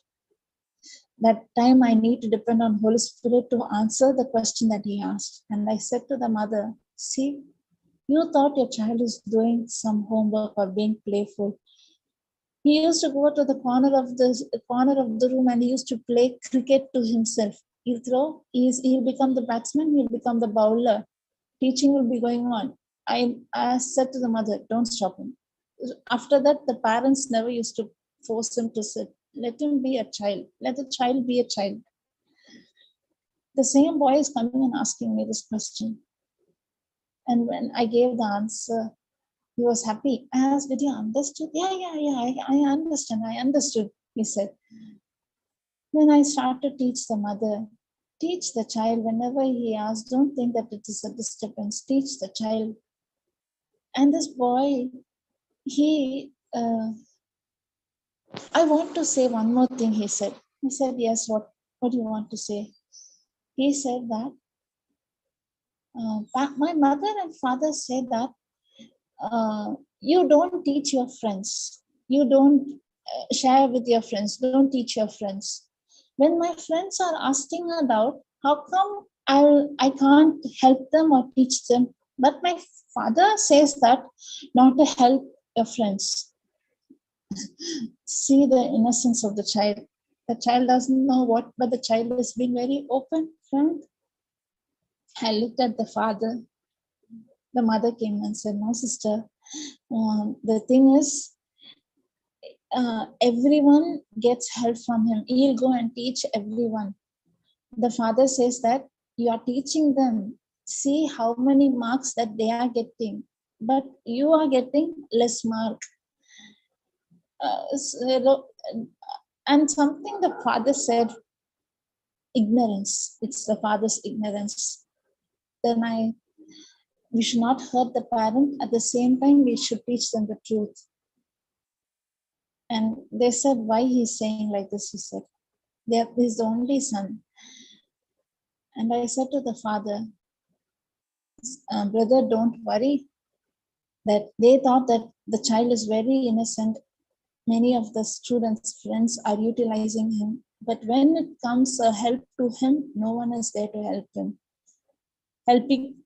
That time I need to depend on Holy Spirit to answer the question that he asked. And I said to the mother, see, you thought your child is doing some homework or being playful. He used to go to the corner of the room and he used to play cricket to himself. He'll throw, he'll become the batsman, he'll become the bowler. Teaching will be going on. I said to the mother, don't stop him. After that, the parents never used to force him to sit. Let him be a child. Let the child be a child. The same boy is coming and asking me this question. And when I gave the answer, he was happy. I asked, did you understood? Yeah, I understood, he said. Then I started to teach the mother. Teach the child whenever he asks, don't think that it is a disturbance. Teach the child. And this boy, I want to say one more thing, he said. He said, yes, what do you want to say? He said that my mother and father said that you don't teach your friends. You don't share with your friends. Don't teach your friends. When my friends are asking a doubt, how come I can't help them or teach them? But my father says that not to help your friends. See the innocence of the child. The child doesn't know what, but the child is being very open, frank. I looked at the father. The mother came and said, no, sister, the thing is, everyone gets help from him. He'll go and teach everyone. The father says that you are teaching them. See how many marks that they are getting, but you are getting less mark. And something the father said, ignorance. It's the father's ignorance. Then we should not hurt the parent. At the same time, we should teach them the truth. And they said, why he's saying like this? He said, he's the only son. And I said to the father, brother, don't worry. that they thought that the child is very innocent. Many of the students' friends are utilizing him. But when it comes a help to him, no one is there to help him. Helping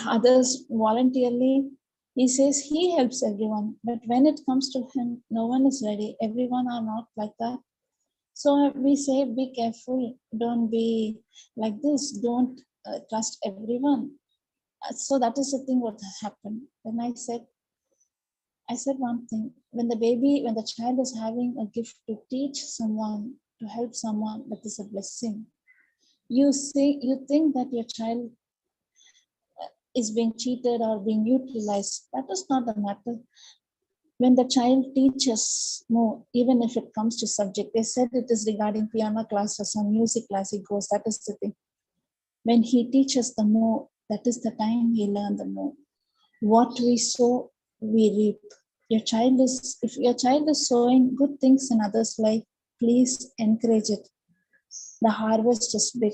others voluntarily, he says he helps everyone. But when it comes to him, no one is ready. Everyone are not like that. So we say, be careful. Don't be like this. Don't trust everyone. So that is the thing what happened. Then I said one thing, when the child is having a gift to teach someone, to help someone, that is a blessing. You think that your child is being cheated or being utilized. That is not the matter. When the child teaches more, even if it comes to subject, they said it is regarding piano class or some music class he goes, that is the thing. When he teaches the more, that is the time he learn the more. What we sow, we reap. If your child is sowing good things in others' life, please encourage it. The harvest is big.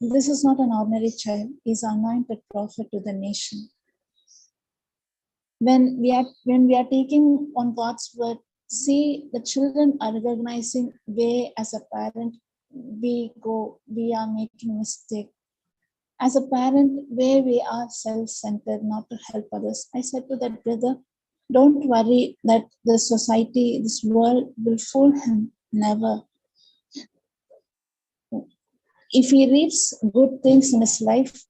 This is not an ordinary child. He's an anointed prophet to the nation. When we are taking on God's word, see the children are recognizing where as a parent we are making mistake. As a parent, where we are self-centered, not to help others. I said to that brother, don't worry that the society, this world will fool him. Never. If he reaps good things in his life,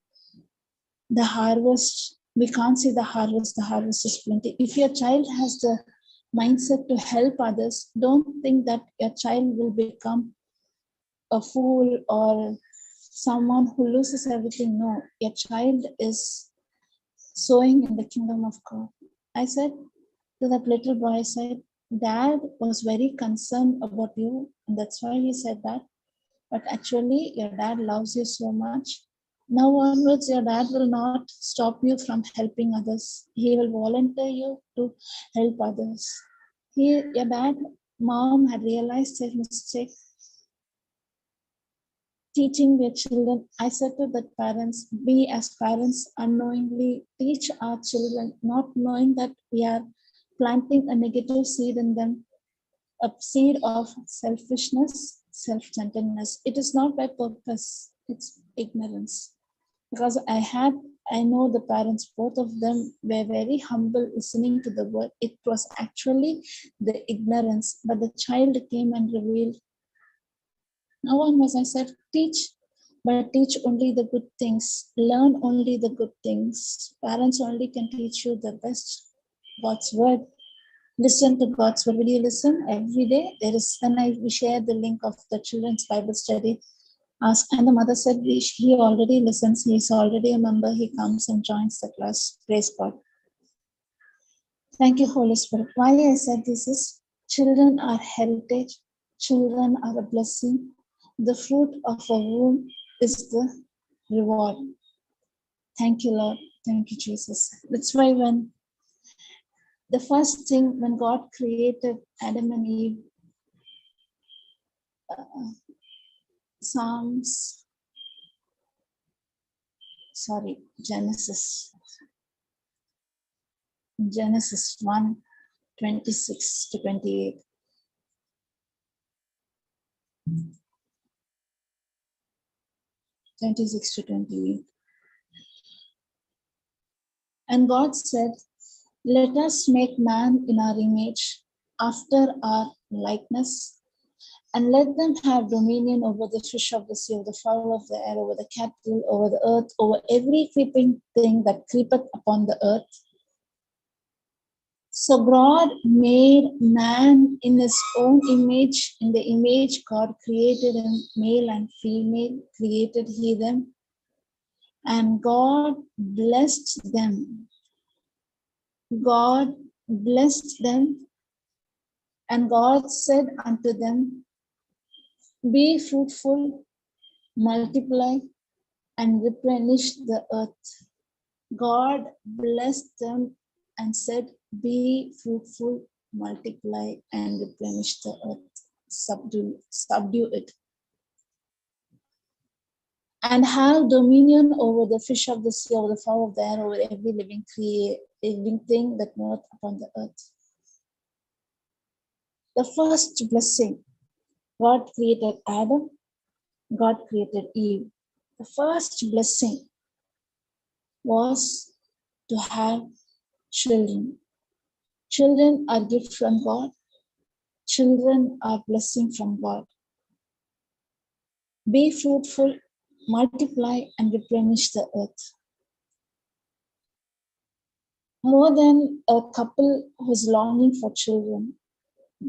the harvest, we can't see the harvest is plenty. If your child has the mindset to help others, don't think that your child will become a fool or someone who loses everything. No, your child is sowing in the kingdom of God. I said to that little boy, I said, Dad was very concerned about you, and that's why he said that. But actually, your dad loves you so much. Now onwards, your dad will not stop you from helping others. He will volunteer you to help others. Your dad, mom had realized their mistake. Teaching their children, I said to the parents, we as parents unknowingly teach our children, not knowing that we are planting a negative seed in them, a seed of selfishness, self-centeredness. It is not by purpose, it's ignorance. Because I know the parents, both of them were very humble listening to the word. It was actually the ignorance, but the child came and revealed. Now onwards I said, teach, but teach only the good things. Learn only the good things. Parents only can teach you the best, God's word. Listen to God's word. Will you listen every day? We share the link of the children's Bible study. And the mother said, he already listens. He's already a member. He comes and joins the class. Praise God. Thank you, Holy Spirit. Why I said this is, children are heritage. Children are a blessing. The fruit of a womb is the reward. Thank you, Lord. Thank you, Jesus. That's why the first thing when God created Adam and Eve, Genesis 1, 26 to 28. And God said, let us make man in our image, after our likeness, and let them have dominion over the fish of the sea, over the fowl of the air, over the cattle, over the earth, over every creeping thing that creepeth upon the earth. So God made man in his own image. In the image God created him, male and female created he them. And God blessed them. God blessed them. And God said unto them, be fruitful, multiply, and replenish the earth. God blessed them and said, be fruitful, multiply, and replenish the earth. Subdue it. and have dominion over the fish of the sea, over the fowl of the air, over every living thing that moveth upon the earth. The first blessing, God created Adam, God created Eve. The first blessing was to have children. Children are gift from God. Children are blessing from God. Be fruitful, multiply, and replenish the earth. More than a couple who's longing for children,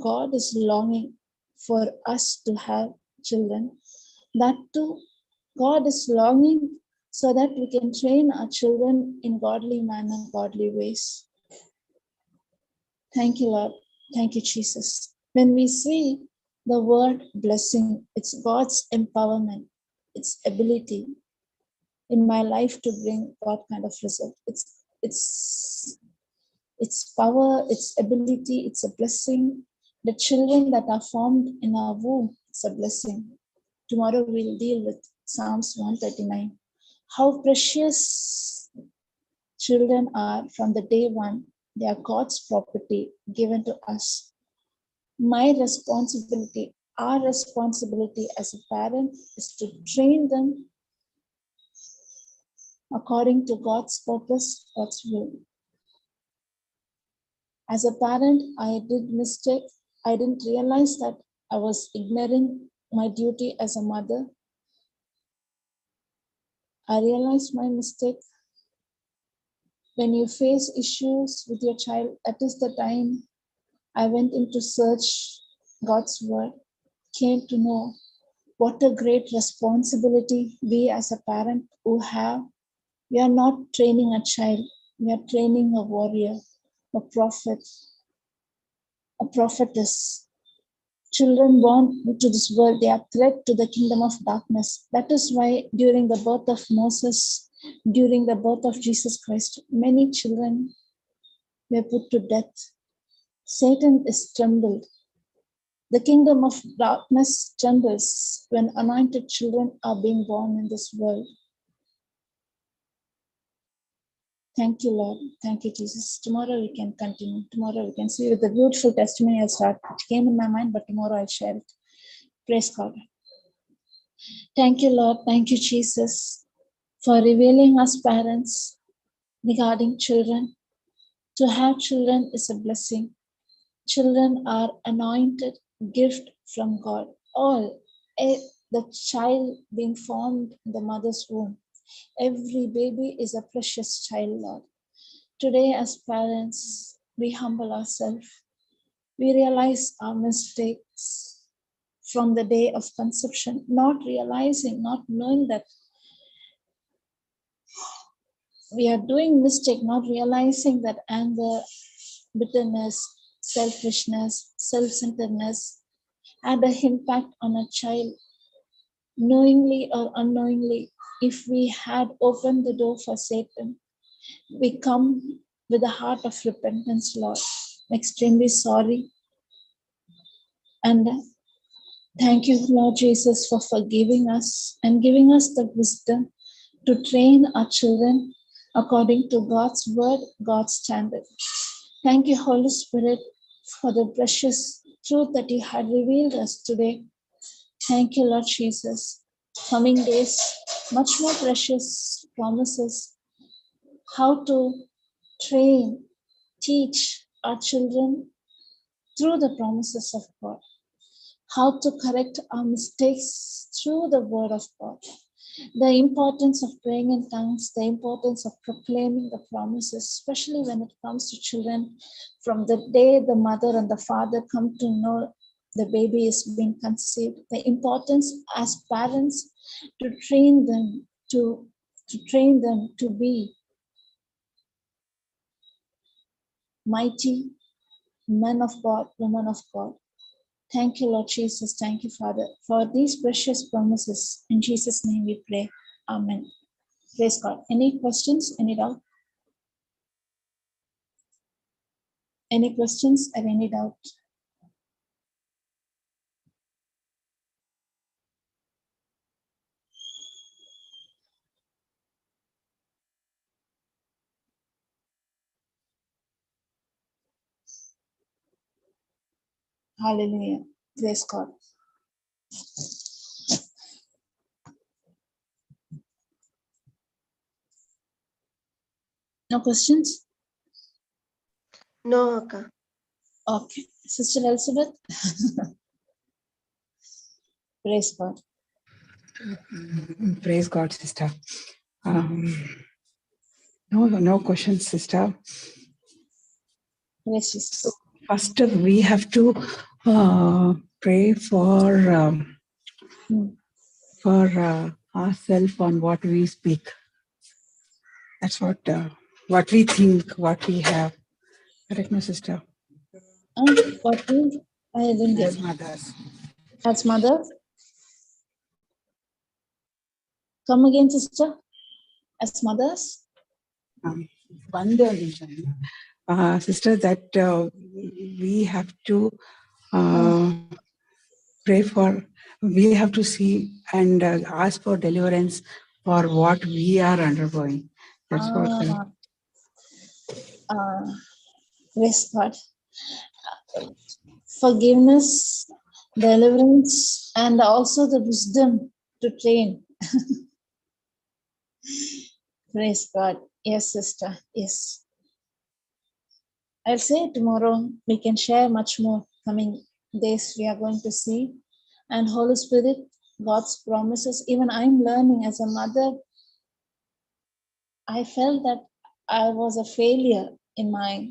God is longing for us to have children. That too, God is longing so that we can train our children in godly manner, godly ways. Thank you, Lord. Thank you, Jesus. When we see the word blessing, it's God's empowerment, its ability in my life to bring what kind of result. It's power, its ability, it's a blessing. The children that are formed in our womb, it's a blessing. Tomorrow we'll deal with Psalms 139. How precious children are from the day one. They are God's property given to us. My responsibility, our responsibility as a parent is to train them according to God's purpose, God's will. As a parent, I did mistake. I didn't realize that I was ignoring my duty as a mother. I realized my mistake. When you face issues with your child, that is the time I went into search God's word, came to know what a great responsibility we as a parent who have. We are not training a child, we are training a warrior, a prophet, a prophetess. Children born into this world, they are threat to the kingdom of darkness. That is why during the birth of Moses, during the birth of Jesus Christ, many children were put to death. Satan is trembled. The kingdom of darkness trembles when anointed children are being born in this world. Thank you, Lord. Thank you, Jesus. Tomorrow we can continue. Tomorrow we can see with the beautiful testimony I'll start. It came in my mind, but tomorrow I'll share it. Praise God. Thank you, Lord. Thank you, Jesus, for revealing us parents regarding children. To have children is a blessing. Children are anointed gift from God. The child being formed in the mother's womb. Every baby is a precious child, Lord. Today, as parents, we humble ourselves. We realize our mistakes from the day of conception, not realizing, not knowing that we are doing mistake, not realizing that anger, bitterness, selfishness, self-centeredness had an impact on a child, knowingly or unknowingly. If we had opened the door for Satan, we come with a heart of repentance, Lord. I'm extremely sorry. And thank you, Lord Jesus, for forgiving us and giving us the wisdom to train our children according to God's word, God's standard. Thank you, Holy Spirit, for the precious truth that you had revealed us today. Thank you, Lord Jesus. Coming days, much more precious promises. How to train, teach our children through the promises of God. How to correct our mistakes through the word of God. The importance of praying in tongues, the importance of proclaiming the promises, especially when it comes to children, from the day the mother and the father come to know the baby is being conceived, the importance as parents to train them to be mighty men of God, women of God. Thank you, Lord Jesus. Thank you, Father, for these precious promises. In Jesus' name we pray. Amen. Praise God. Any questions? Any doubt? Any questions or any doubt? Hallelujah. Praise God. No questions? No, Akka. Okay. Sister Elizabeth? Praise God. Praise God, sister. No questions, sister. Praise Jesus. First, we have to pray for ourselves on what we speak. That's what we think, what we have. Correct, my sister? What is? I didn't get As it. mothers. As mother? Come again, sister. As mothers? One division. Sister, that we have to pray for, we have to see and ask for deliverance for what we are undergoing. That's what. Praise God. Forgiveness, deliverance, and also the wisdom to train. Praise God. Yes, sister. Yes. I'll say tomorrow we can share much more coming days we are going to see. And Holy Spirit, God's promises, even I'm learning as a mother, I felt that I was a failure in my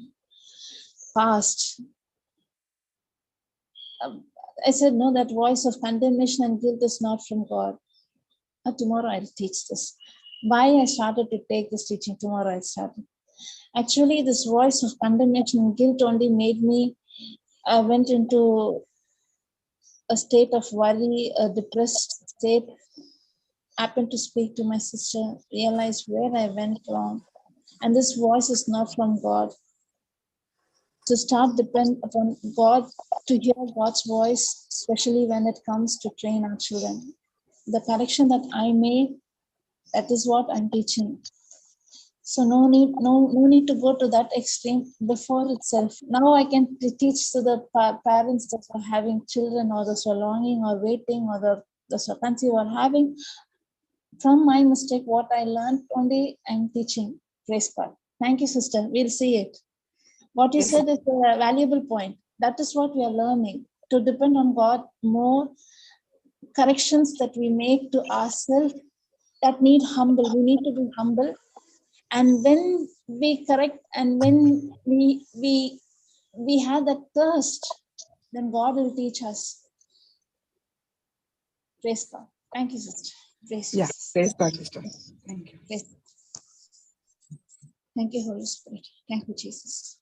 past. I said, no, that voice of condemnation and guilt is not from God. Tomorrow I'll teach this. Why I started to take this teaching, tomorrow I started. Actually, this voice of condemnation and guilt only made me, I went into a state of worry, a depressed state. Happened to speak to my sister, realized where I went wrong. And this voice is not from God. To start depend upon God, to hear God's voice, especially when it comes to train our children. The correction that I made, that is what I'm teaching. So no need to go to that extreme before itself. Now I can teach to the parents that are having children, or those who are longing or waiting, or those who are conceived or having. From my mistake, what I learned only I'm teaching. Praise God. Thank you, sister. We'll see it. What you said is a valuable point. That is what we are learning. To depend on God more. Corrections that we make to ourselves that need humble. We need to be humble. And when we correct and when we have that thirst, then God will teach us. Praise God. Thank you, sister. Praise Jesus. Praise God, sister. Thank you. Thank you, Holy Spirit. Thank you, Jesus.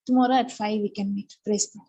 Tomorrow at 5 we can meet. Praise God.